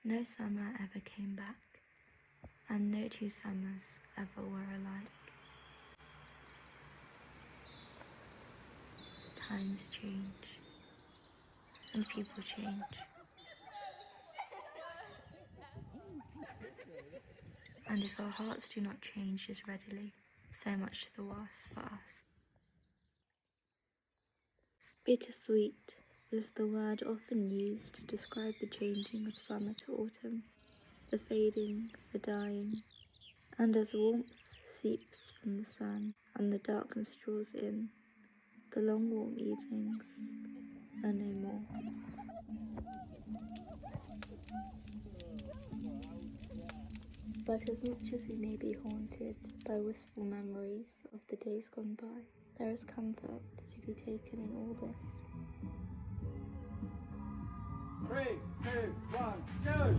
No summer ever came back, and no two summers ever were alike. Times change, and people change. And if our hearts do not change as readily, so much the worse for us. Bittersweet is the word often used to describe the changing of summer to autumn, the fading, the dying, and as warmth seeps from the sun and the darkness draws in, the long warm evenings are no more. But as much as we may be haunted by wistful memories of the days gone by, there is comfort to be taken in all this. 3, 2, 1, go!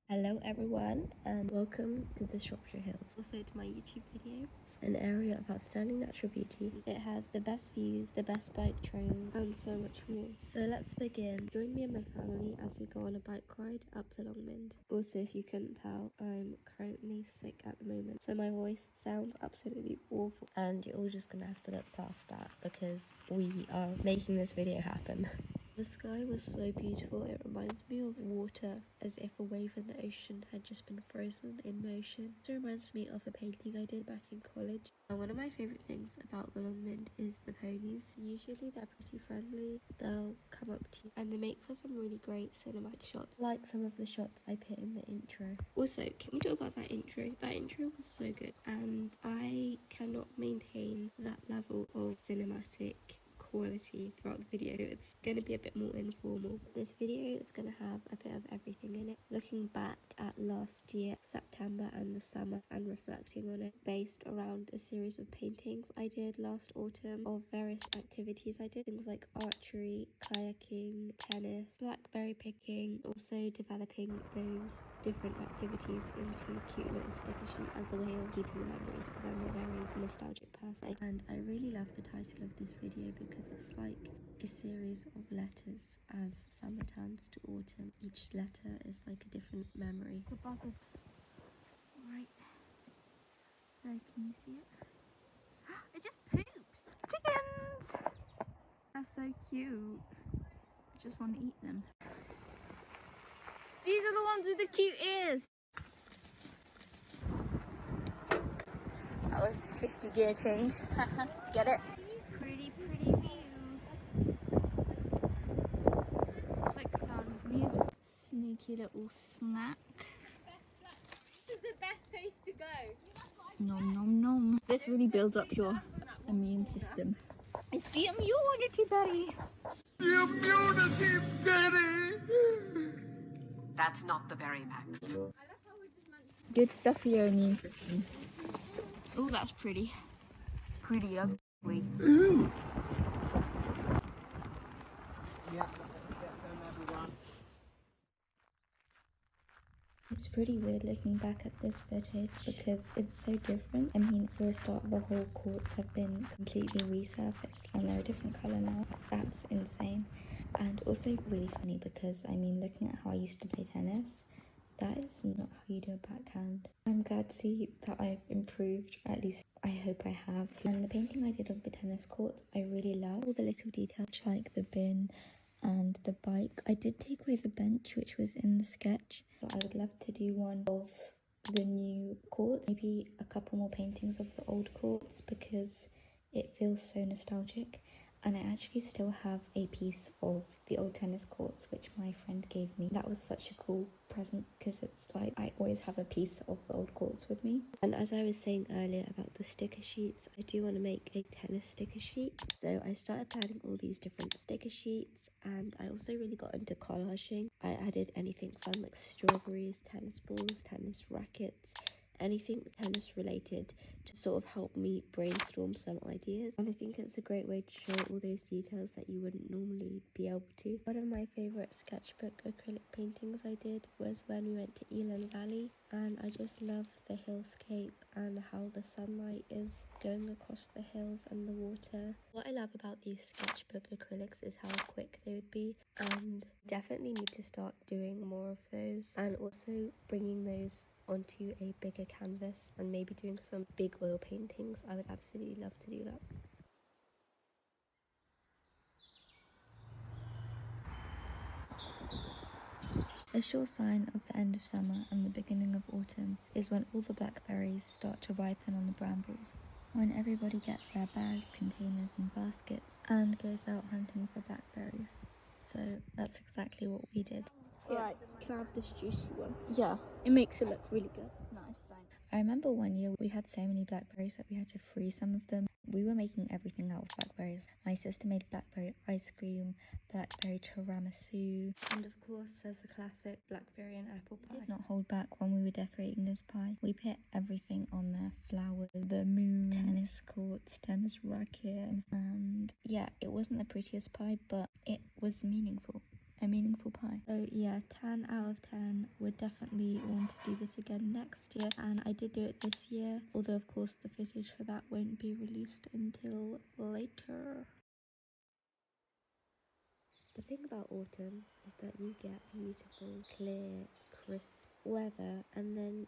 Hello everyone, and welcome to the Shropshire Hills. Also to my YouTube video, an area of outstanding natural beauty. It has the best views, the best bike trails, and so much more. So let's begin. Join me and my family as we go on a bike ride up the Longmynd. Also, if you couldn't tell, I'm currently sick at the moment, so my voice sounds absolutely awful. And you're all just gonna have to look past that because we are making this video happen. The sky was so beautiful, it reminds me of water, as if a wave in the ocean had just been frozen in motion. It reminds me of a painting I did back in college. One of my favourite things about the Longmynd is the ponies. Usually they're pretty friendly, they'll come up to you and they make for some really great cinematic shots, like some of the shots I put in the intro. Also, can we talk about that intro? That intro was so good, and I cannot maintain that level of cinematic quality throughout the video. It's going to be a bit more informal. This video is going to have a bit of everything in it, looking back at last year, September and the summer, and reflecting on it, based around a series of paintings I did last autumn of various activities I did, things like archery, kayaking, tennis, blackberry picking, also developing those different activities into cute little sticker sheet as a way of keeping the memories, because I'm a very nostalgic person. And I really love the title of this video because it's like a series of letters as summer turns to autumn. Each letter is like a different memory. It's a buzzard. Right there, can you see it? It just pooped! Chickens! That's so cute. I just want to eat them. These are the ones with the cute ears! That was a shifty gear change. Get it? Pretty views. It's like the sound of music. Sneaky little snack. This is the best place to go. Nom nom nom. This really builds up your immune system. It's the immunity berry. The immunity berry! That's not the berry, Max. Good stuff for your immune system. Oh, that's pretty. Pretty ugly. Ooh. Yeah, everyone. It's pretty weird looking back at this footage because it's so different. I mean, for a start, the whole courts have been completely resurfaced and they're a different colour now. That's insane. And also really funny because, I mean, looking at how I used to play tennis, that is not how you do a backhand. I'm glad to see that I've improved, at least I hope I have. And the painting I did of the tennis courts, I really love. All the little details like the bin and the bike. I did take away the bench which was in the sketch. So I would love to do one of the new courts, maybe a couple more paintings of the old courts because it feels so nostalgic. And I actually still have a piece of the old tennis courts which my friend gave me. That was such a cool present because it's like I always have a piece of the old courts with me. And as I was saying earlier about the sticker sheets, I do want to make a tennis sticker sheet. So I started planning all these different sticker sheets, and I also really got into collaging. I added anything fun like strawberries, tennis balls, tennis rackets, anything tennis related to sort of help me brainstorm some ideas. And I think it's a great way to show all those details that you wouldn't normally be able to. One of my favourite sketchbook acrylic paintings I did was when we went to Elan Valley, and I just love the hillscape and how the sunlight is going across the hills and the water. What I love about these sketchbook acrylics is how quick they would be, and definitely need to start doing more of those, and also bringing those onto a bigger canvas and maybe doing some big oil paintings. I would absolutely love to do that. A sure sign of the end of summer and the beginning of autumn is when all the blackberries start to ripen on the brambles, when everybody gets their bags, containers and baskets and goes out hunting for blackberries. So that's exactly what we did. Right, can I have this juicy one? Yeah. It makes it look really good. Nice, thanks. I remember one year we had so many blackberries that we had to freeze some of them. We were making everything out of blackberries. My sister made blackberry ice cream, blackberry tiramisu, And of course there's the classic blackberry and apple pie. did not hold back when we were decorating this pie. We put everything on there: flowers, the moon, tennis courts, tennis racket, and yeah, it wasn't the prettiest pie, but it was meaningful. A meaningful pie. So yeah, 10 out of 10. Would definitely want to do this again next year, and I did do it this year, although of course the footage for that won't be released until later. The thing about autumn is that you get beautiful, clear, crisp weather, and then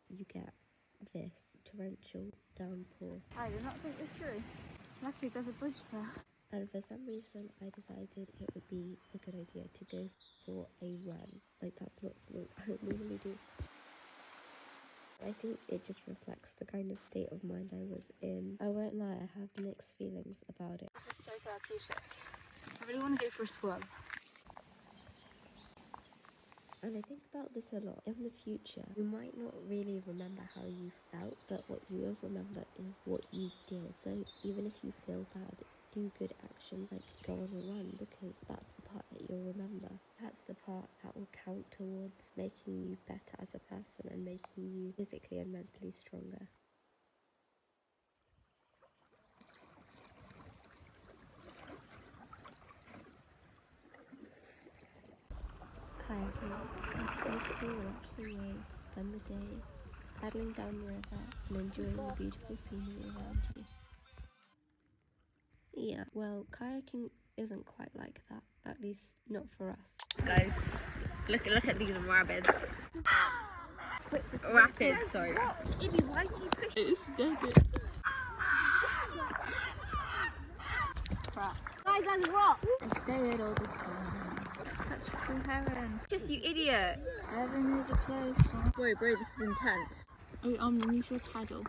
you get this torrential downpour. I did not think this through. Luckily there's a bridge there. And for some reason I decided it would be a good idea to go for a run. Like, that's not something I would normally do. I think it just reflects the kind of state of mind I was in. I won't lie, I have mixed feelings about it. This is so therapeutic. I really want to go for a swim. And I think about this a lot. In the future, you might not really remember how you felt, but what you will remember is what you did. So even if you feel bad, do good actions, like go on a run, because that's the part that you'll remember. That's the part that will count towards making you better as a person and making you physically and mentally stronger. Kayaking, motivated and relaxing way to spend the day, paddling down the river and enjoying the beautiful scenery around you. Yeah, well, kayaking isn't quite like that, at least not for us. Guys, look at these rapids. Rapids, sorry. Ibby, why do you push it? Guys, that's rock. I say it all the time. Such a cool heron. Just you idiot. Heaven is a place. Wait, bro, this is intense. Oh, you should paddle.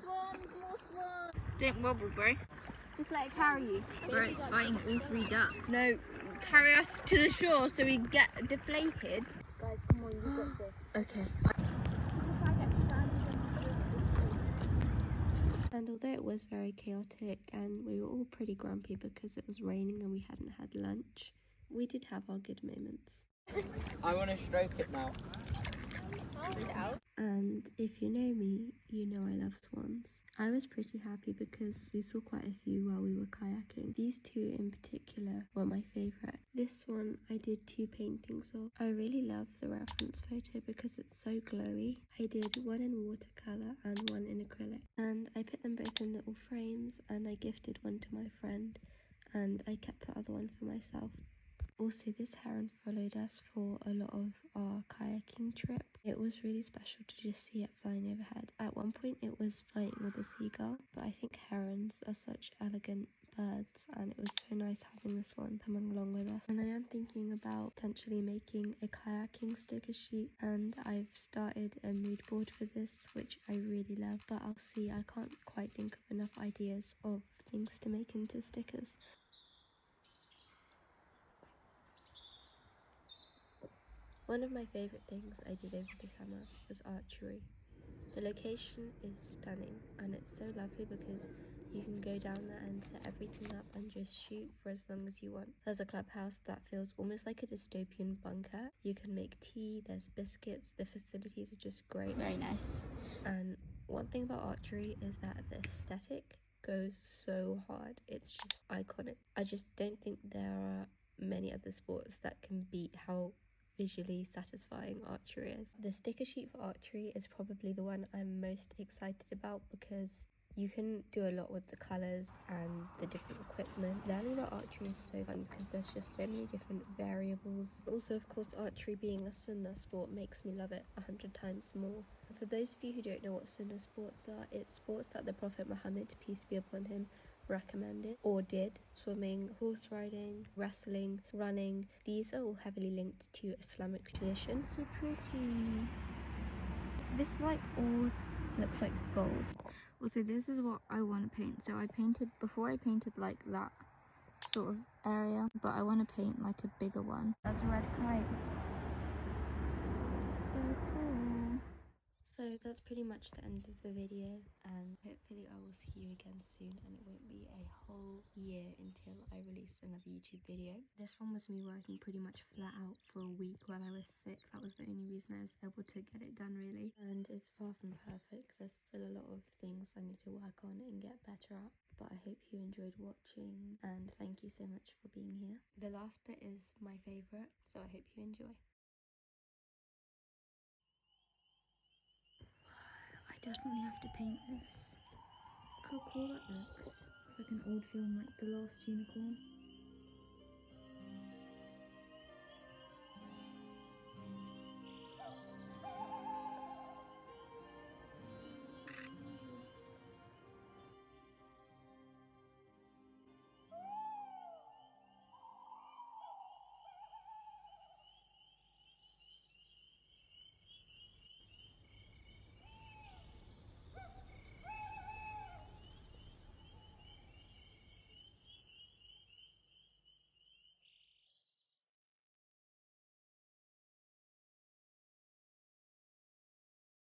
Swans, more swans. Don't wobble, bro. Just let it carry you. Bro, it's fighting all three ducks. No, carry us to the shore so we get deflated. Guys, come on, you got this. Okay. And although it was very chaotic and we were all pretty grumpy because it was raining and we hadn't had lunch, we did have our good moments. I want to stroke it now. And if you know me, you know I love swans. I was pretty happy because we saw quite a few while we were kayaking. These two in particular were my favourite. This one I did 2 paintings of. I really love the reference photo because it's so glowy. I did one in watercolour and one in acrylic. And I put them both in little frames and I gifted one to my friend and I kept the other one for myself. Also, this heron followed us for a lot of our kayaking trip. It was really special to just see it flying overhead. At one point it was fighting with a seagull, but I think herons are such elegant birds and it was so nice having this one coming along with us. And I am thinking about potentially making a kayaking sticker sheet, and I've started a mood board for this, which I really love, but I'll see. I can't quite think of enough ideas of things to make into stickers. One of my favourite things I did over the summer was archery. The location is stunning and it's so lovely because You can go down there and set everything up and just shoot for as long as you want. There's a clubhouse that feels almost like a dystopian bunker. You can make tea, there's biscuits, the facilities are just great. Very nice. And one thing about archery is that the aesthetic goes so hard. It's just iconic. I just don't think there are many other sports that can beat how visually satisfying archery is. The sticker sheet for archery is probably the one I'm most excited about because you can do a lot with the colours and the different equipment. Learning about archery is so fun because there's just so many different variables. Also, of course, archery being a sunnah sport makes me love it 100 times more. For those of you who don't know what sunnah sports are, it's sports that the Prophet Muhammad, peace be upon him, recommended or did. Swimming, horse riding, wrestling, running. These are all heavily linked to Islamic tradition. So pretty. This like all looks like gold. Also, this is what I want to paint. So before I painted like that sort of area, but I want to paint like a bigger one. That's a red kite. So cool. So that's pretty much the end of the video, and hopefully I will see you again soon, and it won't be a whole year until I release another YouTube video. This one was me working pretty much flat out for a week while I was sick. That was the only reason I was able to get it done, really. And it's far from perfect. There's still a lot of things I need to work on and get better at. But I hope you enjoyed watching, and thank you so much for being here. The last bit is my favourite, so I hope you enjoy. I definitely have to paint this. Look how cool that looks. It's like an old film, like The Last Unicorn.